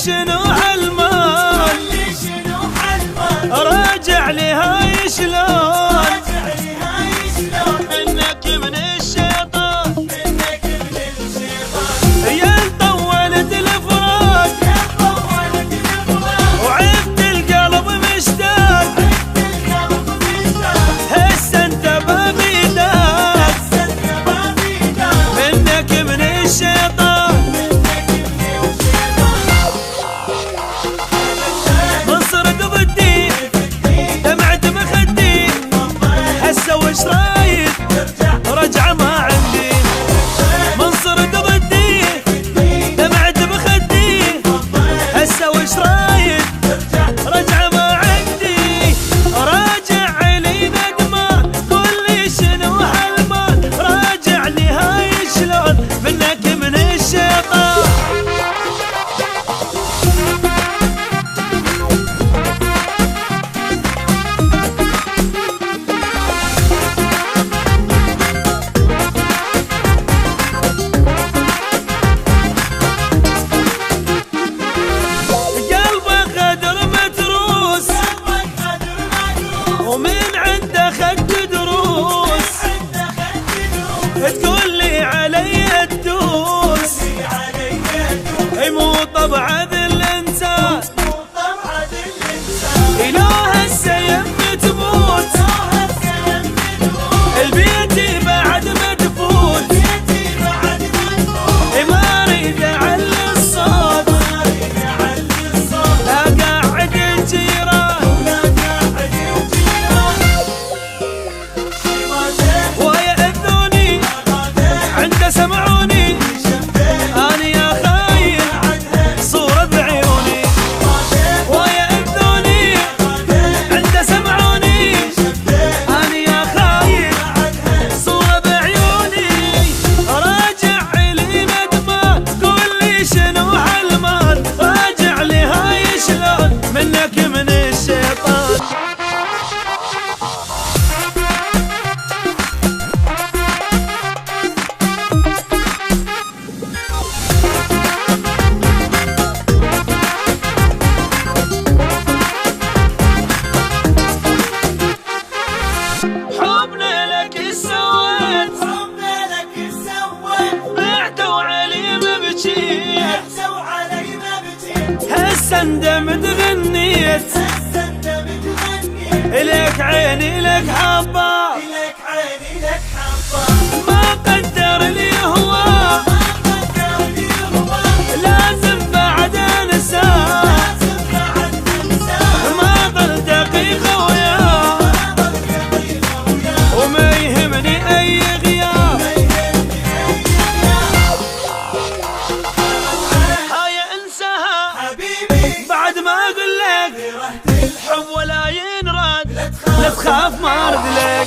شنو هالمال راجع لي هاي شلون منك من الشيطان يا طولت الفراق وعبت القلب مشتاق هسه انت بابي داق منك من الشيطان وش رايد رجعة ما عندي منصرت ضدي دمعت بخدي هسه وش رايد رجعة ما عندي راجع لي ندمان قول لي شنو هالمال راجع لي هاي شلون منك من الشيطان ومن عنده خد دروس تقول لي علي الدوس مو طبع ذي الانسان اله السيم تموت البيت بعد ما تفوت ما اريد اعلي الصوت لا قاعد الجيران سمعوني أنا يا خاين صورة بعيوني ويأذوني عند سمعوني أنا يا خاين صورة بعيوني راجع لي ندمان قول لي شنو هالمال راجع لي هاي شلون منك من الشيطان هسه اندمت غنيت إليك عيني لك حبة ما قدر لي هو لازم بعد انساه ما ضل دقيقة وياه وما يهمني أي غياب بعد ما اقول لك الحب ولا ينرد لا تخاف ما ارد لك